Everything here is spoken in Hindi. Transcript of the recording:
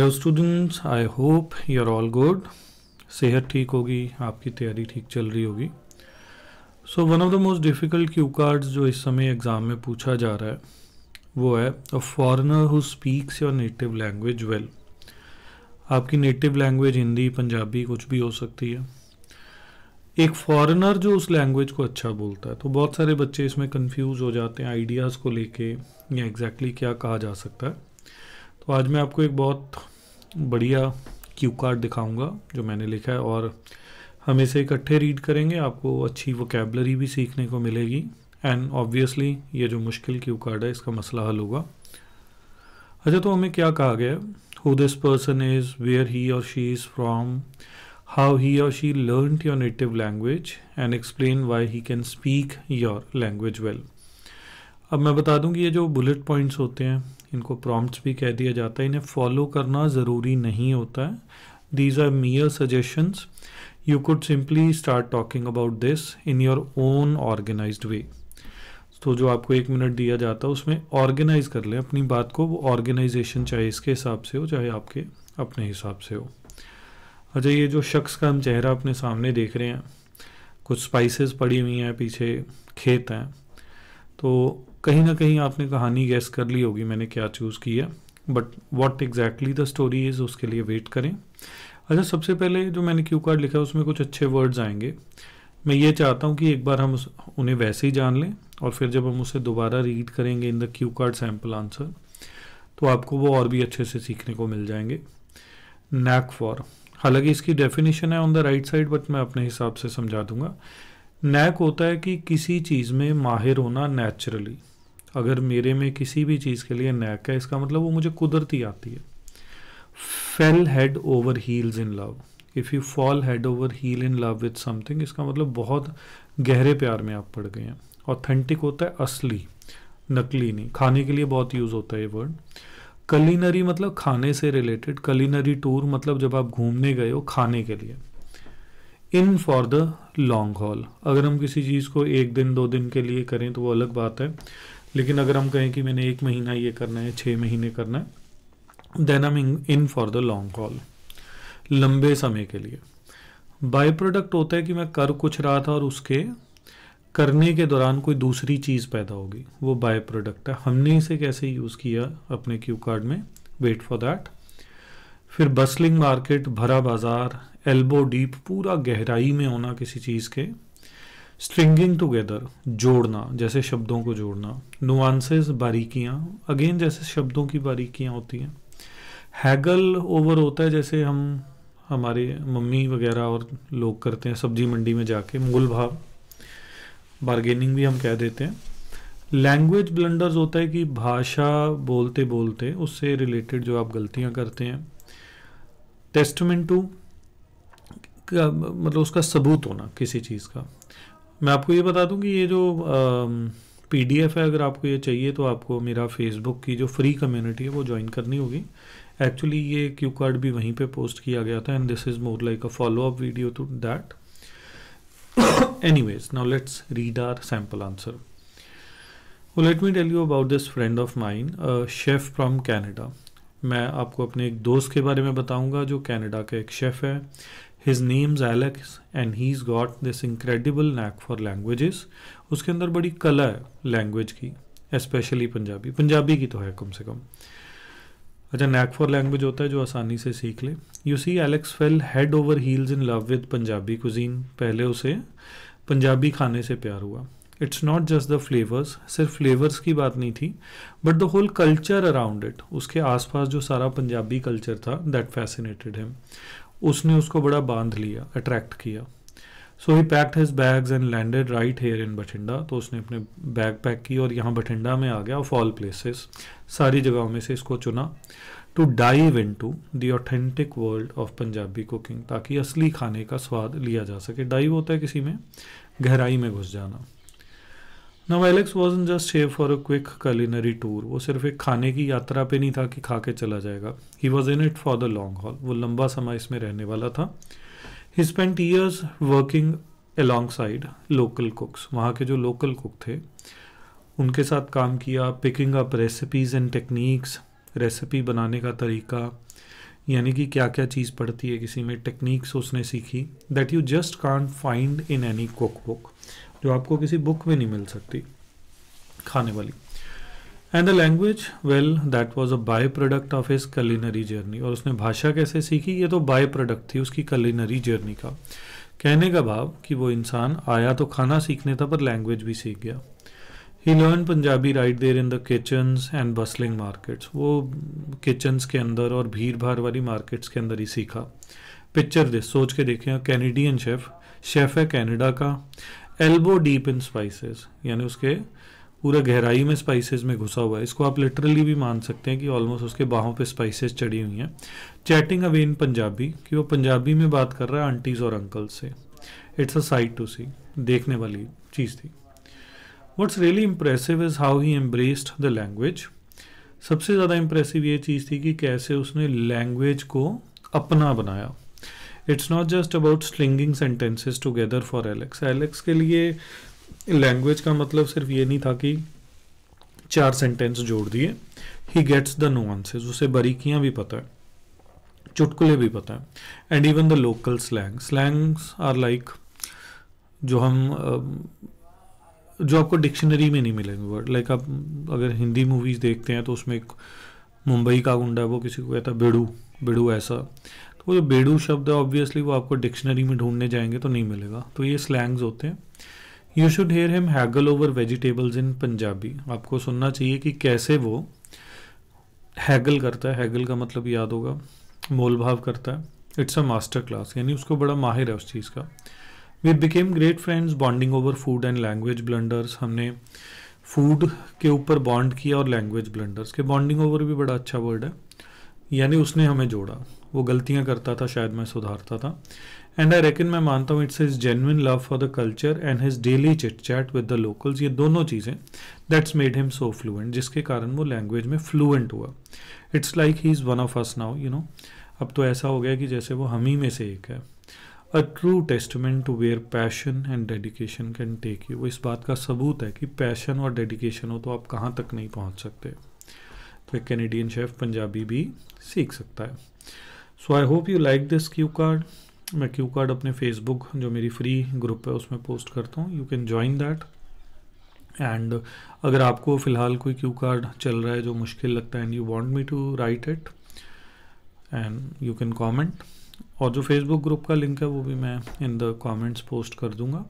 Hello students, I hope you are all good. सेहत ठीक होगी, आपकी तैयारी ठीक चल रही होगी। So one of the most difficult cue cards जो इस समय एग्ज़ाम में पूछा जा रहा है वो है a foreigner who speaks your native language well. आपकी नेटिव लैंग्वेज हिंदी, पंजाबी कुछ भी हो सकती है। एक फॉरेनर जो उस लैंग्वेज को अच्छा बोलता है। तो बहुत सारे बच्चे इसमें कंफ्यूज हो जाते हैं आइडियाज़ को लेके या एग्जैक्टली क्या कहा जा सकता है। तो आज मैं आपको एक बहुत बढ़िया क्यू कार्ड दिखाऊंगा जो मैंने लिखा है, और हम इसे इकट्ठे रीड करेंगे। आपको अच्छी वोकेबलरी भी सीखने को मिलेगी एंड ऑब्वियसली ये जो मुश्किल क्यू कार्ड है इसका मसला हल होगा। अच्छा, तो हमें क्या कहा गया है? Who this person is, where he or she is from, how he or she learned your native language and explain why he can speak your language well. अब मैं बता दूं कि ये जो बुलेट पॉइंट्स होते हैं इनको प्रॉम्प्ट्स भी कह दिया जाता है। इन्हें फॉलो करना ज़रूरी नहीं होता है। These are mere suggestions. You could simply start talking about this in your own organised way. तो जो आपको 1 मिनट दिया जाता है उसमें ऑर्गेनाइज कर लें अपनी बात को। वो ऑर्गेनाइजेशन चाहे इसके हिसाब से हो चाहे आपके अपने हिसाब से हो। अच्छा, ये जो शख्स का हम चेहरा अपने सामने देख रहे हैं, कुछ स्पाइसेस पड़ी हुई हैं, पीछे खेत हैं, तो कहीं ना कहीं आपने कहानी गैस कर ली होगी मैंने क्या चूज़ की है। But what exactly the story is उसके लिए वेट करें। अच्छा, सबसे पहले जो मैंने क्यू कार्ड लिखा है उसमें कुछ अच्छे वर्ड्स आएंगे। मैं ये चाहता हूँ कि एक बार हम उन्हें वैसे ही जान लें और फिर जब हम उसे दोबारा रीड करेंगे in the Q card sample answer तो आपको वो और भी अच्छे से सीखने को मिल जाएंगे। नैक फॉर, हालांकि इसकी डेफिनेशन है on the right side but मैं अपने हिसाब से समझा दूंगा। नैक होता है कि किसी चीज़ में माहिर होना नेचुरली। अगर मेरे में किसी भी चीज़ के लिए नैक है इसका मतलब वो मुझे कुदरती आती है। Fell head over heels in love, if you fall head over heel in love with something इसका मतलब बहुत गहरे प्यार में आप पड़ गए हैं। ऑथेंटिक होता है असली, नकली नहीं। खाने के लिए बहुत यूज़ होता है ये वर्ड। कलिनरी मतलब खाने से रिलेटेड। कलिनरी टूर मतलब जब आप घूमने गए हो खाने के लिए। In for the long haul, अगर हम किसी चीज़ को 1 दिन 2 दिन के लिए करें तो वो अलग बात है, लेकिन अगर हम कहें कि मैंने 1 महीना ये करना है, 6 महीने करना है, देन हम in for the long haul, लंबे समय के लिए। बाय प्रोडक्ट होता है कि मैं कर कुछ रहा था और उसके करने के दौरान कोई दूसरी चीज़ पैदा होगी, वो बाय प्रोडक्ट है। हमने इसे कैसे यूज़ किया अपने क्यू कार्ड में, वेट फॉर दैट। फिर बसलिंग मार्केट, भरा बाजार। एल्बो डीप, पूरा गहराई में होना किसी चीज़ के। स्ट्रिंगिंग टुगेदर, जोड़ना, जैसे शब्दों को जोड़ना। नुआंसेस, बारीकियाँ, अगेन जैसे शब्दों की बारीकियाँ होती हैं। हैगल ओवर होता है जैसे हम हमारे मम्मी वगैरह और लोग करते हैं सब्जी मंडी में जाके, मोल भाव, बार्गेनिंग भी हम कह देते हैं। लैंग्वेज ब्लंडर्स होता है कि भाषा बोलते बोलते उससे रिलेटेड जो आप गलतियाँ करते हैं। टेस्टमेंटू का मतलब उसका सबूत होना किसी चीज़ का। मैं आपको ये बता दूं कि ये जो PDF है, अगर आपको ये चाहिए तो आपको मेरा फेसबुक की जो फ्री कम्युनिटी है वो ज्वाइन करनी होगी। एक्चुअली ये क्यू कार्ड भी वहीं पे पोस्ट किया गया था and this is more like a follow up video to that. Anyways, now let's read our sample answer. Well, let me tell you about this friend of mine, a chef from Canada. मैं आपको अपने एक दोस्त के बारे में बताऊंगा जो कनाडा का एक शेफ़ है। His name's Alex and he's got this incredible knack for languages. उसके अंदर बड़ी कला है लैंग्वेज की, स्पेशली पंजाबी। पंजाबी की तो है कम से कम। अच्छा, नैक फॉर लैंग्वेज होता है जो आसानी से सीख ले। You see, Alex fell head over heels in love with Punjabi cuisine. पहले उसे पंजाबी खाने से प्यार हुआ। It's not just the flavours, सिर्फ फ्लेवर्स की बात नहीं थी, but the whole culture around it. उसके आसपास जो सारा पंजाबी कल्चर था, दैट फैसिनेटेड हिम। उसने उसको बड़ा बांध लिया, अट्रैक्ट किया। So he packed his bags and landed right here in Bathinda. तो उसने अपने बैग पैक की और यहाँ बठिंडा में आ गया। ऑफ ऑल प्लेसेस, सारी जगहों में से इसको चुना। To dive into the authentic world of Punjabi cooking, ताकि असली खाने का स्वाद लिया जा सके। डाइव होता है किसी में गहराई में घुस जाना। Now Alex wasn't just here for a quick culinary tour. वो सिर्फ एक खाने की यात्रा पे नहीं था कि खा के चला जाएगा। He was in it for the long haul. वो लंबा समय इसमें रहने वाला था। He spent years working alongside local cooks. वहाँ के जो local cook थे उनके साथ काम किया। Picking up recipes and techniques, recipe बनाने का तरीका, यानी कि क्या क्या चीज़ पड़ती है किसी में, टेक्निक्स उसने सीखी that you just can't find in any cook book, जो आपको किसी बुक में नहीं मिल सकती खाने वाली। And the language, well that was a by product of his culinary journey. और उसने भाषा कैसे सीखी, ये तो बाय प्रोडक्ट थी उसकी कलिनरी जर्नी का। कहने का भाव कि वो इंसान आया तो खाना सीखने था पर लैंग्वेज भी सीख गया। He learn Punjabi right there in the kitchens and bustling markets, वो किचन्स के अंदर और भीड़ भाड़ वाली मार्केट्स के अंदर ही सीखा। पिक्चर दिस, सोच के देखें, कैनेडियन शेफ है कनाडा का, एल्बो डीप इन स्पाइसेस, यानी उसके पूरा गहराई में स्पाइसेस में घुसा हुआ है। इसको आप लिटरली भी मान सकते हैं कि ऑलमोस्ट उसके बाहों पे स्पाइसेस चढ़ी हुई हैं। चैटिंग अवे इन पंजाबी, कि वो पंजाबी में बात कर रहा है आंटीज़ और अंकल्स से। इट्स अ साइट टू सी, देखने वाली चीज़ थी। What's really impressive is how he embraced the language. सबसे ज़्यादा इम्प्रेसिव ये चीज़ थी कि कैसे उसने लैंग्वेज को अपना बनाया। It's not just about stringing sentences together for Alex. Alex के लिए लैंग्वेज का मतलब सिर्फ ये नहीं था कि 4 सेंटेंस जोड़ दिए। ही गेट्स द नुआंसेस, उसे बारीकियां भी पता है, चुटकुले भी पता है। And even the local slangs are like जो आपको डिक्शनरी में नहीं मिलेंगे वर्ड। लाइक आप अगर हिंदी मूवीज़ देखते हैं तो उसमें एक मुंबई का गुंडा है, वो किसी को कहता है बेड़ू ऐसा, तो वो जो बेड़ू शब्द है ऑब्वियसली वो आपको डिक्शनरी में ढूंढने जाएंगे तो नहीं मिलेगा। तो ये स्लैंग्स होते हैं। You should hear him haggle over vegetables in Punjabi, आपको सुनना चाहिए कि कैसे वो हैगल करता है। हैगल का मतलब याद होगा, मोल भाव करता है। इट्स अ मास्टर क्लास, यानी उसको बड़ा माहिर है उस चीज़ का। We became great friends bonding over food and language blunders, हमने फूड के ऊपर बॉन्ड किया और लैंग्वेज ब्लंडर्स के, बॉन्डिंग ओवर भी बड़ा अच्छा वर्ड है, यानी उसने हमें जोड़ा। वो गलतियां करता था, शायद मैं सुधारता था। एंड आई रेकन, मैं मानता हूँ it's his genuine love for the culture and his daily chit chat with the locals, ये दोनों चीज़ें that's made him so fluent, जिसके कारण वो लैंग्वेज में फ्लुएंट हुआ। It's like he is one of us now, you know, अब तो ऐसा हो गया कि जैसे वो हम ही में से एक है। A true testament to where passion and dedication can take you, वो इस बात का सबूत है कि पैशन और डेडिकेशन हो तो आप कहाँ तक नहीं पहुँच सकते। तो एक कैनेडियन शेफ पंजाबी भी सीख सकता है। So I hope you like this cue card. मैं क्यू कार्ड अपने फेसबुक जो मेरी फ्री ग्रुप है उसमें पोस्ट करता हूँ, you can join that. And अगर आपको फ़िलहाल कोई क्यू कार्ड चल रहा है जो मुश्किल लगता है and you want me to write it, and you can comment. और जो फेसबुक ग्रुप का लिंक है वो भी मैं इन द कमेंट्स पोस्ट कर दूंगा।